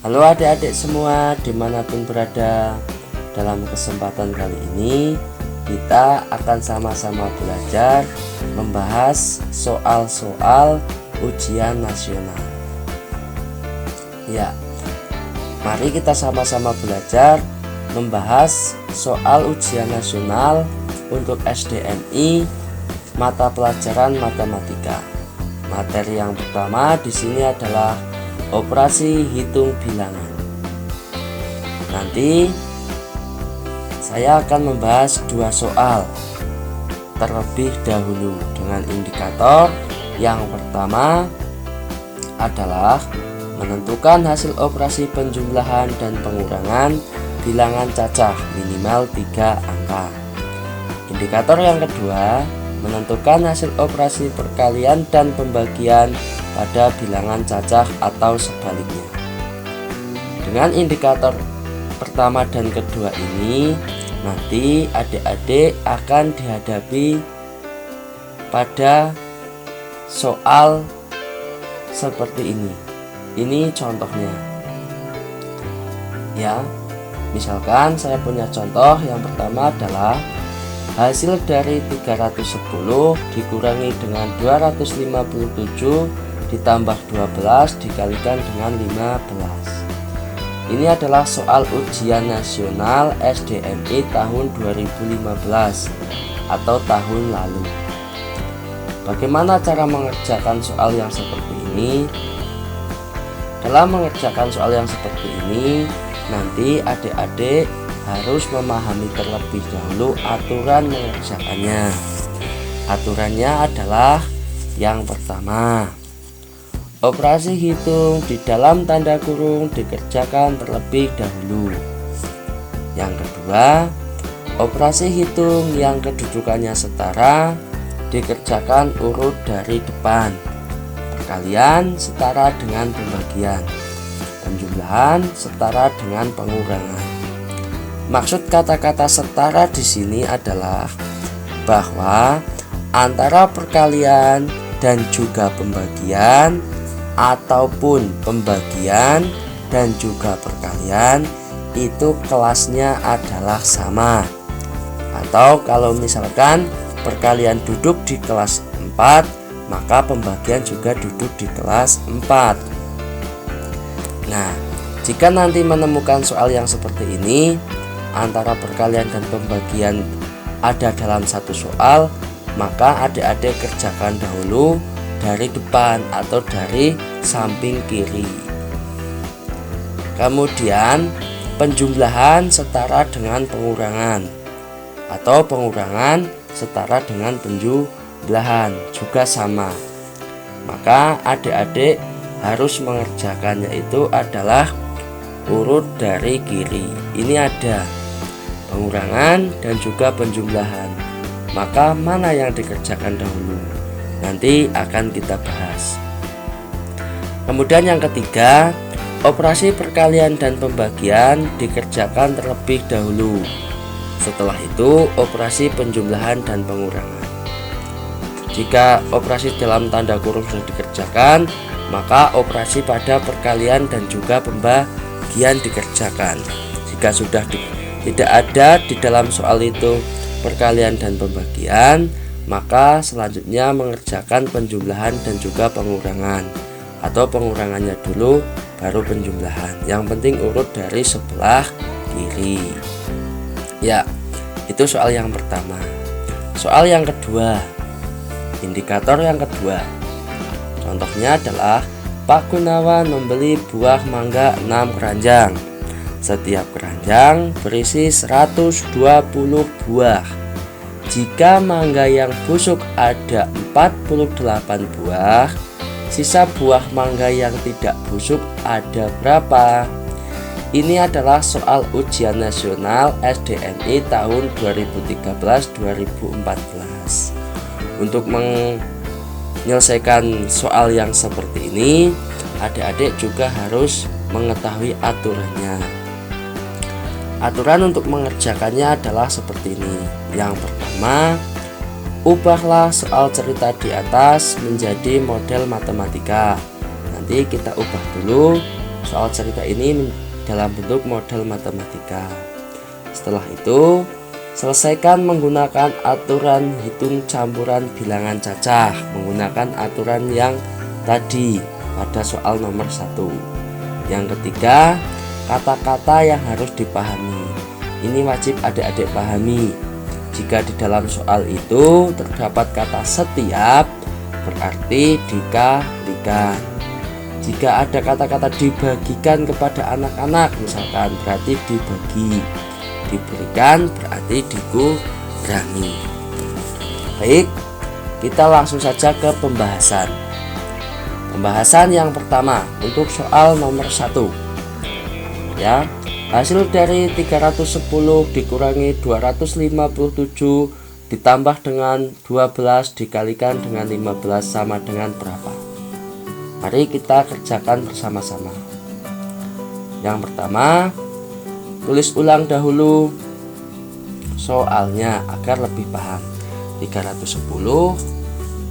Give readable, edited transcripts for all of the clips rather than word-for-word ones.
Halo adik-adik semua dimanapun berada. Dalam kesempatan kali ini kita akan sama-sama belajar membahas soal-soal ujian nasional. Ya, mari kita sama-sama belajar membahas soal ujian nasional untuk SDMI mata pelajaran matematika. Materi yang pertama di sini adalah operasi hitung bilangan. Nanti saya akan membahas dua soal terlebih dahulu dengan indikator. Yang pertama adalah menentukan hasil operasi penjumlahan dan pengurangan bilangan cacah minimal 3 angka. Indikator yang kedua menentukan hasil operasi perkalian dan pembagian pada bilangan cacah atau sebaliknya. Dengan indikator pertama dan kedua ini, nanti adik-adik akan dihadapi pada soal seperti ini. Ini contohnya. Ya, misalkan saya punya contoh yang pertama adalah hasil dari 310 dikurangi dengan 257 ditambah 12 dikalikan dengan 15. Ini adalah soal ujian nasional SDMI tahun 2015 atau tahun lalu. Bagaimana cara mengerjakan soal yang seperti ini? Dalam mengerjakan soal yang seperti ini, nanti adik-adik harus memahami terlebih dahulu aturan mengerjakannya. Aturannya adalah yang pertama, operasi hitung di dalam tanda kurung dikerjakan terlebih dahulu. Yang kedua, operasi hitung yang kedudukannya setara dikerjakan urut dari depan. Perkalian setara dengan pembagian. Penjumlahan setara dengan pengurangan. Maksud kata-kata setara di sini adalah bahwa antara perkalian dan juga pembagian ataupun pembagian dan juga perkalian itu kelasnya adalah sama. Atau kalau misalkan perkalian duduk di kelas 4, maka pembagian juga duduk di kelas 4. Nah, jika nanti menemukan soal yang seperti ini, antara perkalian dan pembagian ada dalam satu soal, maka adik-adik kerjakan dahulu dari depan atau dari samping kiri. Kemudian penjumlahan setara dengan pengurangan atau pengurangan setara dengan penjumlahan juga sama. Maka adik-adik harus mengerjakannya itu adalah urut dari kiri. Ini ada pengurangan dan juga penjumlahan. Maka mana yang dikerjakan dahulu? Nanti akan kita bahas. Kemudian yang ketiga, operasi perkalian dan pembagian dikerjakan terlebih dahulu. Setelah itu, operasi penjumlahan dan pengurangan. Jika operasi dalam tanda kurung sudah dikerjakan, maka operasi pada perkalian dan juga pembagian dikerjakan. Jika sudah tidak ada di dalam soal itu perkalian dan pembagian, maka selanjutnya mengerjakan penjumlahan dan juga pengurangan, atau pengurangannya dulu baru penjumlahan. Yang penting urut dari sebelah kiri. Ya, itu soal yang pertama. Soal yang kedua, indikator yang kedua. Contohnya adalah Pak Gunawan membeli buah mangga 6 keranjang. Setiap keranjang berisi 120 buah. Jika mangga yang busuk ada 48 buah, sisa buah mangga yang tidak busuk ada berapa? Ini adalah soal ujian nasional SDMI tahun 2013-2014. Untuk menyelesaikan soal yang seperti ini, adik-adik juga harus mengetahui aturannya. Aturan untuk mengerjakannya adalah seperti ini. Yang pertama, ubahlah soal cerita di atas menjadi model matematika. Nanti kita ubah dulu soal cerita ini dalam bentuk model matematika. Setelah itu, selesaikan menggunakan aturan hitung campuran bilangan cacah menggunakan aturan yang tadi pada soal nomor 1. Yang ketiga, kata-kata yang harus dipahami. Ini wajib adik-adik pahami. Jika di dalam soal itu terdapat kata setiap, berarti dikalikan. Jika ada kata-kata dibagikan kepada anak-anak, misalkan, berarti dibagi. Diberikan berarti dikurangi. Baik, kita langsung saja ke pembahasan. Pembahasan yang pertama untuk soal nomor 1. Ya, hasil dari 310 dikurangi 257 ditambah dengan 12 dikalikan dengan 15 sama dengan berapa? Mari kita kerjakan bersama-sama. Yang pertama, tulis ulang dahulu soalnya agar lebih paham. 310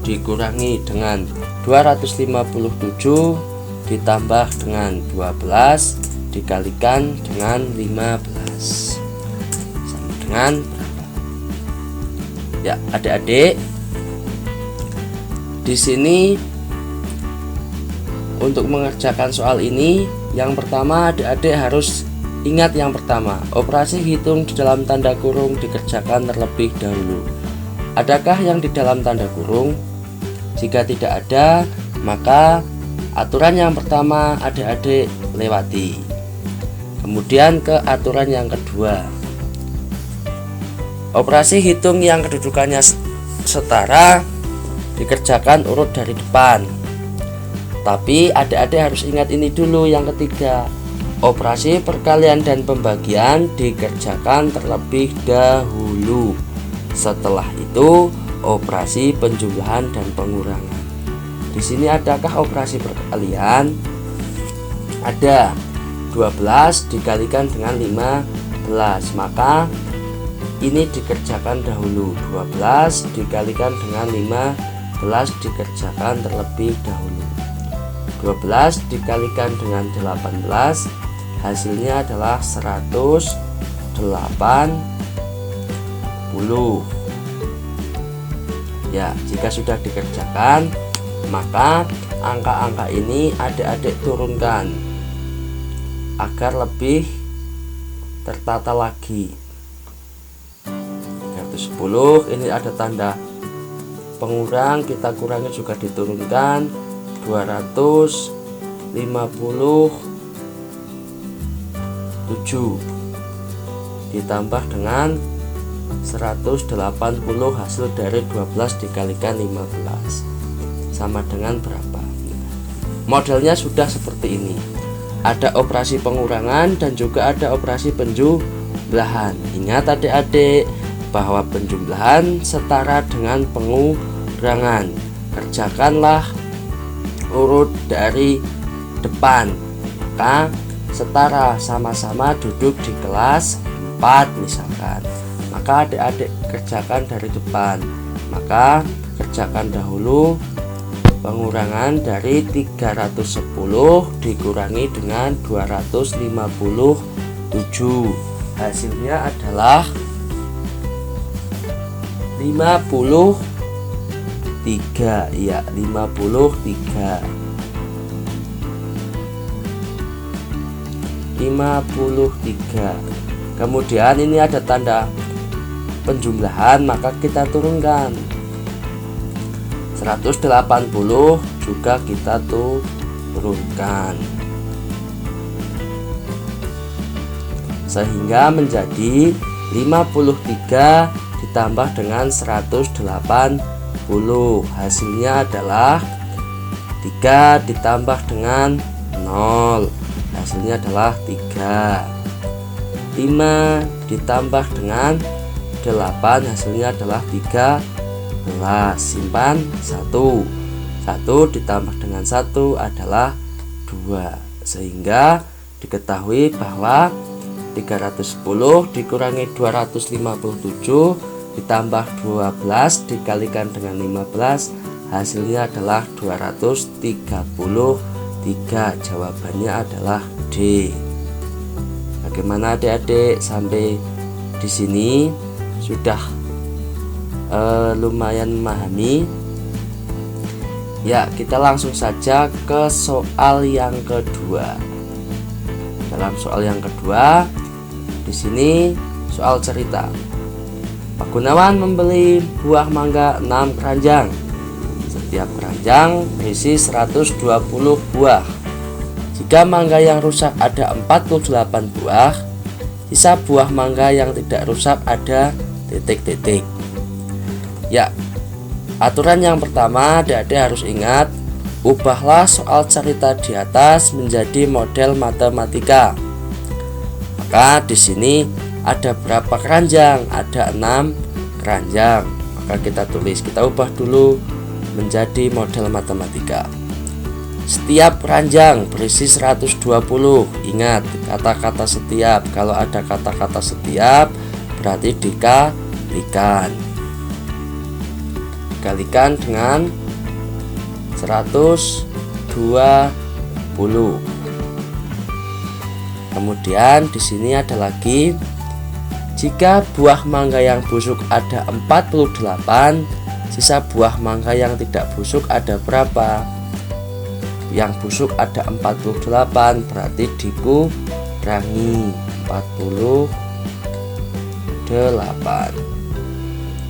dikurangi dengan 257 ditambah dengan 12 dikalikan dengan 15 sama dengan berapa? Ya, adik-adik, di sini untuk mengerjakan soal ini, yang pertama adik-adik harus ingat yang pertama, operasi hitung di dalam tanda kurung dikerjakan terlebih dahulu. Adakah yang di dalam tanda kurung? Jika tidak ada, maka aturan yang pertama adik-adik lewati. Kemudian ke aturan yang kedua. Operasi hitung yang kedudukannya setara dikerjakan urut dari depan. Tapi adik-adik harus ingat ini dulu yang ketiga. Operasi perkalian dan pembagian dikerjakan terlebih dahulu. Setelah itu operasi penjumlahan dan pengurangan. Di sini adakah operasi perkalian? Ada. 12 dikalikan dengan 15, maka ini dikerjakan dahulu. 12 dikalikan dengan 15 dikerjakan terlebih dahulu. 12 dikalikan dengan 18, hasilnya adalah 180. Ya, jika sudah dikerjakan, maka angka-angka ini adik-adik turunkan agar lebih tertata lagi. 310 ini ada tanda pengurang, kita kurangi juga diturunkan. 257 ditambah dengan 180, hasil dari 12 dikalikan 15 sama dengan berapa? Modelnya sudah seperti ini. Ada operasi pengurangan dan juga ada operasi penjumlahan. Ingat adik-adik bahwa penjumlahan setara dengan pengurangan. Kerjakanlah urut dari depan, maka setara, sama-sama duduk di kelas 4 misalkan. Maka adik-adik kerjakan dari depan, maka kerjakan dahulu pengurangan dari 310 dikurangi dengan 257. Hasilnya adalah 53. Ya, 53. 53. Kemudian ini ada tanda penjumlahan, maka kita turunkan. 180 juga kita turunkan sehingga menjadi 53 ditambah dengan 180, hasilnya adalah 3 ditambah dengan 0, hasilnya adalah 3. 5 ditambah dengan 8, hasilnya adalah 13. Simpan 1 ditambah dengan 1 adalah 2, sehingga diketahui bahwa 310 dikurangi 257 ditambah 12 dikalikan dengan 15, hasilnya adalah 233. 3. Jawabannya adalah D. Bagaimana adik-adik, sampai di sini sudah lumayan memahami? Ya, kita langsung saja ke soal yang kedua. Dalam soal yang kedua, di sini soal cerita. Pak Gunawan membeli buah mangga 6 keranjang. Setiap keranjang berisi 120 buah. Jika mangga yang rusak ada 48 buah, sisa buah mangga yang tidak rusak ada titik-titik. Ya, aturan yang pertama, adik-adik harus ingat, ubahlah soal cerita di atas menjadi model matematika. Maka di sini ada berapa keranjang? Ada 6 keranjang. Maka kita tulis, kita ubah dulu menjadi model matematika. Setiap keranjang berisi 120. Ingat kata-kata setiap. Kalau ada kata-kata setiap berarti dikalikan. Dikalikan dengan 120. Kemudian di sini ada lagi, jika buah mangga yang busuk ada 48, sisa buah mangga yang tidak busuk ada berapa? Yang busuk ada 48, berarti dikurangi 48.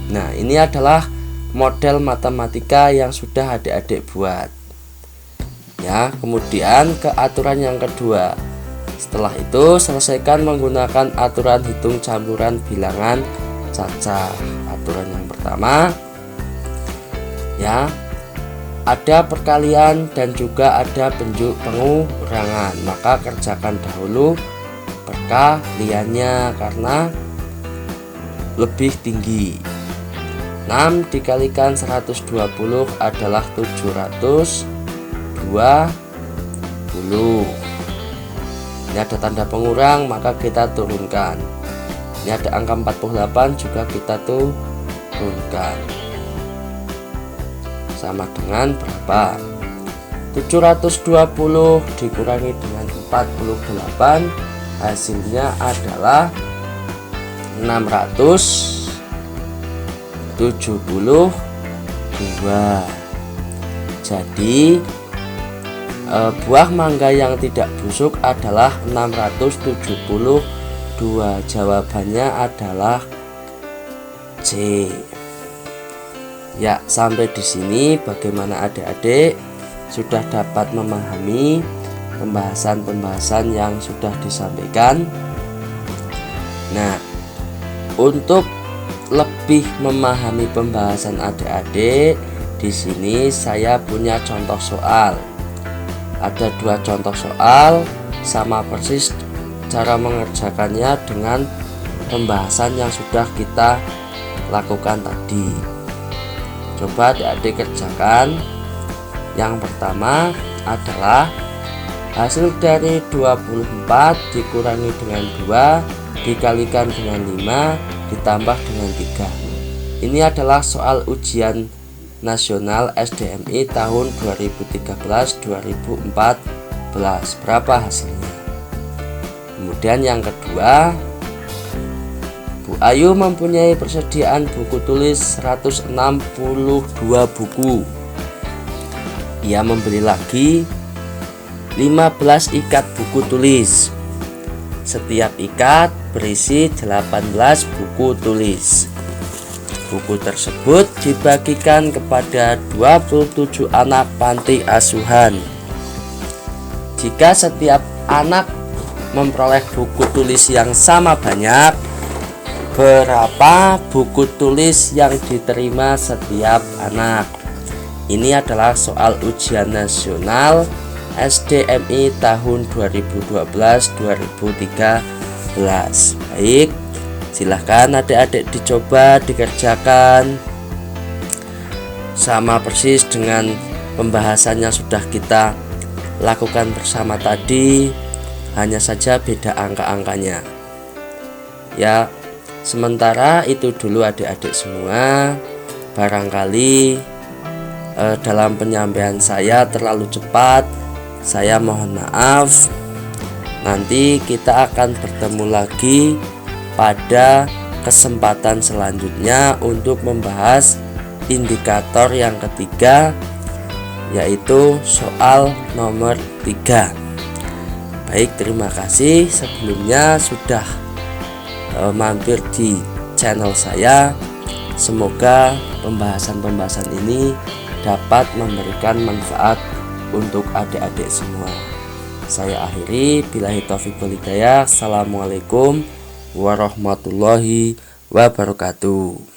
Nah, ini adalah model matematika yang sudah adik-adik buat. Ya, kemudian ke aturan yang kedua. Setelah itu selesaikan menggunakan aturan hitung campuran bilangan cacah. Aturan yang pertama, ya, ada perkalian dan juga ada pengurangan. Maka kerjakan dahulu perkaliannya karena lebih tinggi. 6 dikalikan 120 adalah 720. Ini ada tanda pengurang, maka kita turunkan. Ini ada angka 48 juga kita turunkan. Sama dengan berapa? 720 dikurangi dengan 48, hasilnya adalah 672. Jadi buah mangga yang tidak busuk adalah 672. Jawabannya adalah C. Ya, sampai di sini bagaimana adik-adik? Sudah dapat memahami pembahasan-pembahasan yang sudah disampaikan? Nah, untuk lebih memahami pembahasan adik-adik, di sini saya punya contoh soal. Ada 2 contoh soal, sama persis cara mengerjakannya dengan pembahasan yang sudah kita lakukan tadi. Coba adik-adik kerjakan. Yang pertama adalah hasil dari 24 dikurangi dengan 2 dikalikan dengan 5 ditambah dengan 3. Ini adalah soal ujian nasional SDMI tahun 2013-2014. Berapa hasilnya? Kemudian yang kedua, Bu Ayu mempunyai persediaan buku tulis 162 buku. Ia membeli lagi 15 ikat buku tulis. Setiap ikat berisi 18 buku tulis. Buku tersebut dibagikan kepada 27 anak panti asuhan. Jika setiap anak memperoleh buku tulis yang sama banyak, berapa buku tulis yang diterima setiap anak? Ini adalah soal ujian nasional SDMI tahun 2012-2013. Baik, silahkan adik-adik dicoba dikerjakan sama persis dengan pembahasan yang sudah kita lakukan bersama tadi, hanya saja beda angka-angkanya. Ya, sementara itu dulu adik-adik semua. Barangkali dalam penyampaian saya terlalu cepat. Saya mohon maaf. Nanti kita akan bertemu lagi pada kesempatan selanjutnya untuk membahas indikator yang ketiga, yaitu soal nomor 3. Baik, terima kasih sebelumnya sudah mampir di channel saya. Semoga pembahasan-pembahasan ini dapat memberikan manfaat untuk adik-adik semua. Saya akhiri, billahi taufiq wal hidayah. Assalamualaikum warahmatullahi wabarakatuh.